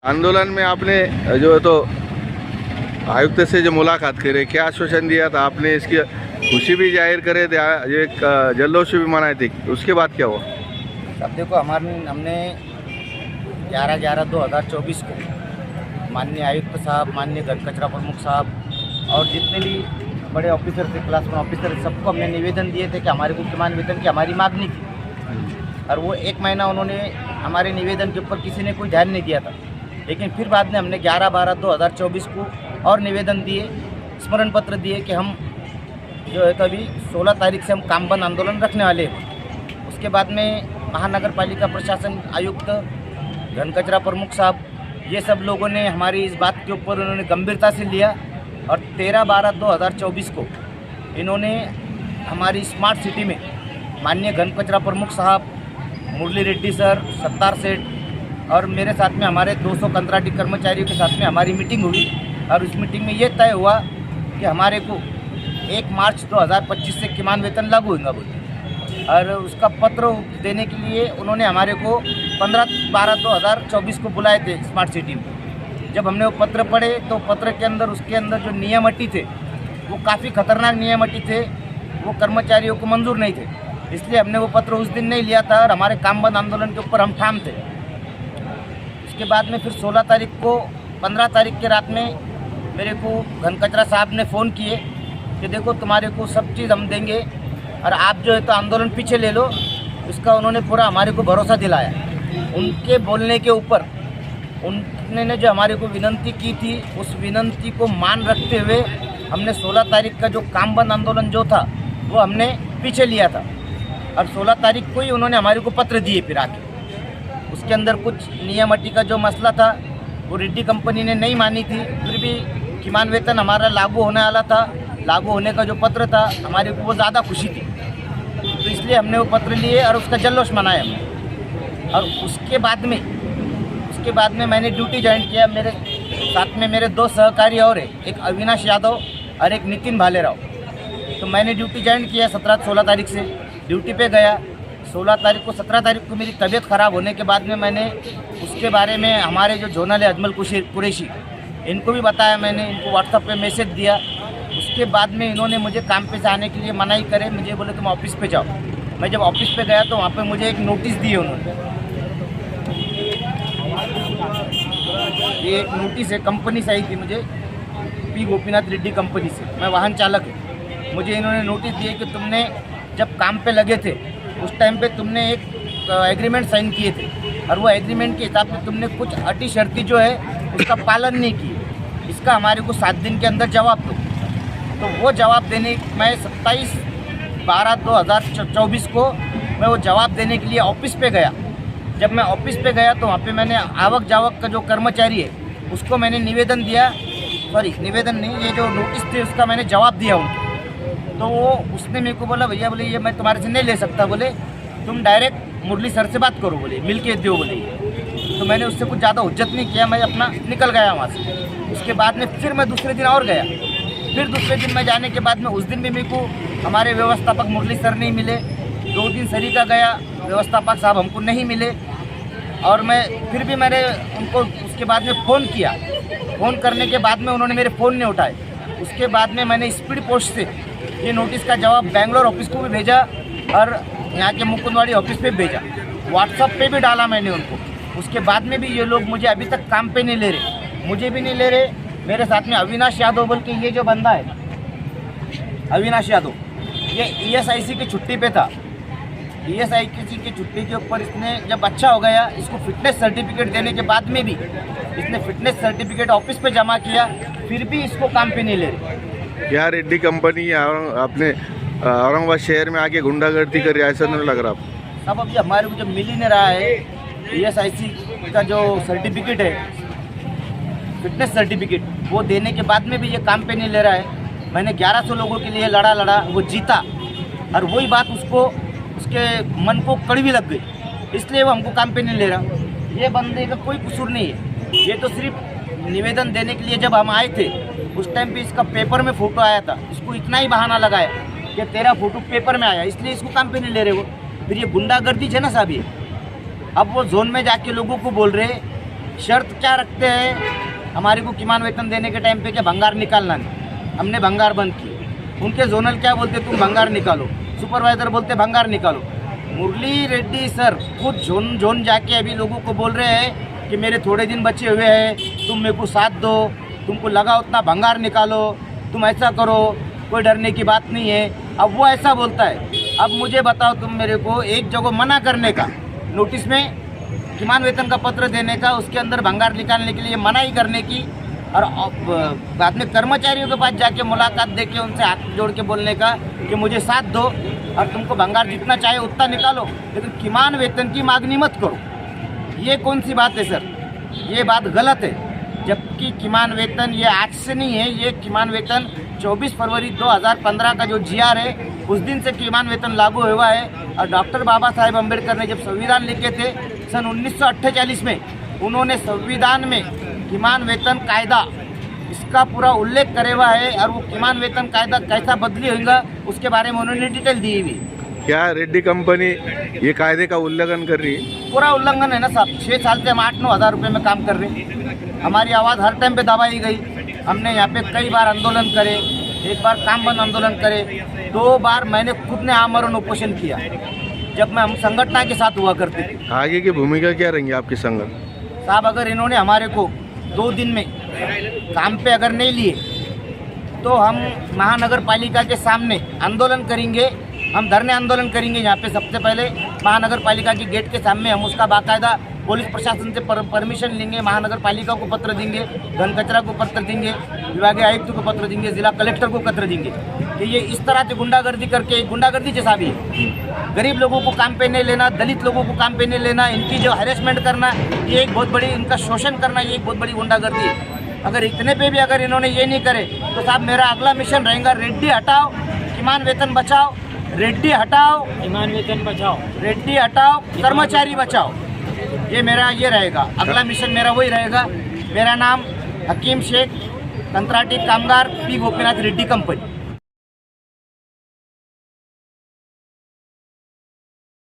आंदोलन में आपने जो है तो आयुक्त से जो मुलाकात करे, क्या आश्वासन दिया था आपने? इसकी खुशी भी जाहिर करे थे, एक जल्लोश भी मनाए थे, उसके बाद क्या हुआ? अब देखो हमने 11/11/2024 को माननीय आयुक्त साहब, माननीय घन कचरा प्रमुख साहब और जितने भी बड़े ऑफिसर थे, क्लास 1 ऑफिसर, सबको हमने निवेदन दिए थे कि हमारे को किमान वेतन की हमारी मांगनी थी। और वो 1 महीना उन्होंने हमारे निवेदन के ऊपर किसी ने कोई ध्यान नहीं दिया था। लेकिन फिर बाद में हमने 11/12/2024 को और निवेदन दिए, स्मरण पत्र दिए कि हम जो है तो अभी 16 तारीख से हम काम बंद आंदोलन रखने वाले हैं। उसके बाद में महानगर पालिका प्रशासन आयुक्त, घन कचरा प्रमुख साहब, ये सब लोगों ने हमारी इस बात के ऊपर उन्होंने गंभीरता से लिया और 13/12/2024 को इन्होंने हमारी स्मार्ट सिटी में माननीय घन कचरा प्रमुख साहब, मुरली रेड्डी सर, सत्तार सेठ और मेरे साथ में हमारे 200 कंत्राटी कर्मचारियों के साथ में हमारी मीटिंग हुई। और उस मीटिंग में ये तय हुआ कि हमारे को 1 मार्च 2025 से किमान वेतन लागू होगा बोलते। और उसका पत्र देने के लिए उन्होंने हमारे को 15/12/2024 को बुलाए थे स्मार्ट सिटी में। जब हमने वो पत्र पढ़े तो पत्र के अंदर उसके अंदर जो नियम अटी थे वो काफ़ी खतरनाक नियम अटी थे, वो कर्मचारियों को मंजूर नहीं थे। इसलिए हमने वो पत्र उस दिन नहीं लिया था और हमारे काम बंद आंदोलन के ऊपर हम ठाम थे। उसके बाद में फिर 16 तारीख को 15 तारीख के रात में मेरे को घन कचरा साहब ने फ़ोन किए कि देखो तुम्हारे को सब चीज़ हम देंगे और आप जो है तो आंदोलन पीछे ले लो। उसका उन्होंने पूरा हमारे को भरोसा दिलाया। उनके बोलने के ऊपर उन्होंने जो हमारे को विनंती की थी उस विनंती को मान रखते हुए हमने 16 तारीख का जो काम बंद आंदोलन जो था वो हमने पीछे लिया था। और 16 तारीख को ही उन्होंने हमारे को पत्र दिए फिर आके। उसके अंदर कुछ नियम अटी का जो मसला था वो रेड्डी कंपनी ने नहीं मानी थी, फिर भी किमान वेतन हमारा लागू होने वाला था। लागू होने का जो पत्र था हमारे को वो ज़्यादा खुशी थी, तो इसलिए हमने वो पत्र लिए और उसका जल्लोश मनाया हमने। और उसके बाद में मैंने ड्यूटी ज्वाइन किया। मेरे साथ में मेरे 2 सहकारी और है, एक अविनाश यादव और एक नितिन भालेराव। तो मैंने ड्यूटी ज्वाइन किया 17-16 तारीख से ड्यूटी पे गया। 16 तारीख को 17 तारीख को मेरी तबीयत ख़राब होने के बाद में मैंने उसके बारे में हमारे जो जोनल है अजमल कुरैशी, इनको भी बताया। मैंने इनको व्हाट्सएप पे मैसेज दिया। उसके बाद में इन्होंने मुझे काम पे से आने के लिए मनाही करे, मुझे बोले तुम ऑफिस पे जाओ। मैं जब ऑफिस पे गया तो वहाँ पे मुझे एक नोटिस दिए उन्होंने। ये एक नोटिस है, कंपनी से आई थी मुझे, पी गोपीनाथ रेड्डी कंपनी से। मैं वाहन चालक हूँ। मुझे इन्होंने नोटिस दिए कि तुमने जब काम पे लगे थे उस टाइम पे तुमने एक एग्रीमेंट साइन किए थे और वो एग्रीमेंट के हिसाब से तुमने कुछ अटी शर्ती जो है उसका पालन नहीं किया। इसका हमारे को 7 दिन के अंदर जवाब दो। तो वो जवाब देने मैं 27/12/2024 को मैं वो जवाब देने के लिए ऑफिस पे गया। जब मैं ऑफिस पे गया तो वहाँ पे मैंने आवक जावक का जो कर्मचारी है उसको मैंने निवेदन दिया, निवेदन नहीं, ये जो नोटिस थे उसका मैंने जवाब दिया उनको। तो वो उसने मेरे को बोला भैया बोले ये मैं तुम्हारे से नहीं ले सकता, बोले तुम डायरेक्ट मुरली सर से बात करो, बोले मिल के दो बोले। तो मैंने उससे कुछ ज़्यादा हुज्जत नहीं किया, मैं अपना निकल गया वहाँ से। उसके बाद में फिर मैं दूसरे दिन और गया। फिर दूसरे दिन मैं जाने के बाद में उस दिन भी मेरे को हमारे व्यवस्थापक मुरली सर नहीं मिले। 2 दिन सरिता गया, व्यवस्थापक साहब हमको नहीं मिले। और मैं फिर भी मैंने उनको उसके बाद में फ़ोन किया। फ़ोन करने के बाद में उन्होंने मेरे फ़ोन नहीं उठाए। उसके बाद में मैंने स्पीड पोस्ट से ये नोटिस का जवाब बेंगलोर ऑफिस को भी भेजा और यहाँ के मुकुंदवाड़ी ऑफिस पे भेजा। व्हाट्सएप पे भी डाला मैंने उनको। उसके बाद में भी ये लोग मुझे अभी तक काम पे नहीं ले रहे, मुझे भी नहीं ले रहे। मेरे साथ में अविनाश यादव बोल के ये जो बंदा है अविनाश यादव, ये ESIC की छुट्टी पे था। ESIC की छुट्टी के ऊपर इसने जब अच्छा हो गया, इसको फिटनेस सर्टिफिकेट देने के बाद में भी इसने फिटनेस सर्टिफिकेट ऑफिस पे जमा किया, फिर भी इसको काम पे नहीं ले रहे। क्या रेड्डी कंपनी आपने औरंगाबाद शहर में आके गुंडागर्दी करी, ऐसा नहीं लग रहा आपको? सब अभी हमारे को जब मिल ही नहीं रहा है। ESIC का जो सर्टिफिकेट है, फिटनेस सर्टिफिकेट, वो देने के बाद में भी ये काम पे नहीं ले रहा है। मैंने 1100 लोगों के लिए लड़ा, वो जीता और वही बात उसके मन को कड़वी लग गई, इसलिए वो हमको काम पे नहीं ले रहा। ये बंदे का कोई कसूर नहीं है। ये तो सिर्फ निवेदन देने के लिए जब हम आए थे उस टाइम पे इसका पेपर में फ़ोटो आया था, इसको इतना ही बहाना लगाया कि तेरा फ़ोटो पेपर में आया, इसलिए इसको काम पे नहीं ले रहे वो। फिर ये गुंडागर्दी है ना साहब। ये अब वो जोन में जाके लोगों को बोल रहे शर्त क्या रखते हैं हमारे को किमान वेतन देने के टाइम पे कि भंगार निकालना नहीं। हमने भंगार बंद किए। उनके जोनल क्या बोलते, तुम भंगार निकालो। सुपरवाइजर बोलते भंगार निकालो। मुरली रेड्डी सर खुद जोन जाके अभी लोगों को बोल रहे हैं कि मेरे थोड़े दिन बचे हुए हैं, तुम मेरे को साथ दो, तुमको लगा उतना भंगार निकालो, तुम ऐसा करो, कोई डरने की बात नहीं है। अब वो ऐसा बोलता है। अब मुझे बताओ तुम मेरे को, एक जगह मना करने का नोटिस में किमान वेतन का पत्र देने का, उसके अंदर भंगार निकालने के लिए मनाही करने की, और बाद में कर्मचारियों के पास जाके मुलाकात देके उनसे हाथ जोड़ के बोलने का कि मुझे साथ दो और तुमको भंगार जितना चाहे उतना निकालो, लेकिन किमान वेतन की मांगनी मत करो। ये कौन सी बात है सर? ये बात गलत है। जबकि किमान वेतन ये आज से नहीं है, ये किमान वेतन 24 फरवरी 2015 का जो GR है उस दिन से किमान वेतन लागू हुआ है। और डॉक्टर बाबा साहेब अम्बेडकर ने जब संविधान लिखे थे सन 1948 में, उन्होंने संविधान में किमान वेतन कायदा इसका पूरा उल्लेख करे हुआ है, और वो किमान वेतन कायदा कैसा बदली होगा उसके बारे में उन्होंने डिटेल दी हुई। क्या रेड्डी कंपनी ये कायदे का उल्लंघन कर रही है? पूरा उल्लंघन है ना साहब। 6 साल से हम 8-9 हज़ार रुपये में काम कर रहे हैं। हमारी आवाज़ हर टाइम पे दबाई गई। हमने यहाँ पे कई बार आंदोलन करे, एक बार काम बंद आंदोलन करे, 2 बार मैंने खुद ने आमरण उपोषण किया जब मैं हम संगठन के साथ हुआ करते थे। आगे की भूमिका क्या रहेंगी आपकी संगठन? साहब अगर इन्होंने हमारे को 2 दिन में काम पे अगर नहीं लिए तो हम महानगर पालिका के सामने आंदोलन करेंगे। हम धरने आंदोलन करेंगे यहाँ पे। सबसे पहले महानगर पालिका के गेट के सामने हम उसका बाकायदा पुलिस प्रशासन से परमिशन लेंगे, महानगर पालिका को पत्र देंगे, घन कचरा को पत्र देंगे, विभागीय आयुक्त को पत्र देंगे, जिला कलेक्टर को पत्र देंगे कि ये इस तरह से गुंडागर्दी करके, गुंडागर्दी जैसा भी है, गरीब लोगों को काम पे नहीं लेना, दलित लोगों को काम पे नहीं लेना, इनकी जो हैरेसमेंट करना, ये एक बहुत बड़ी, इनका शोषण करना, ये एक बहुत बड़ी गुंडागर्दी है। अगर इतने पे भी अगर इन्होंने ये नहीं करे तो साहब मेरा अगला मिशन रहेगा, रेड्डी हटाओ, किमान वेतन बचाओ, रेड्डी हटाओ, किमान वेतन बचाओ, रेड्डी हटाओ, कर्मचारी बचाओ। ये मेरा ये रहेगा, अगला मिशन मेरा वही रहेगा। मेरा नाम हकीम शेख, कंत्राटी कामगार, पी गोपीनाथ रेड्डी कंपनी।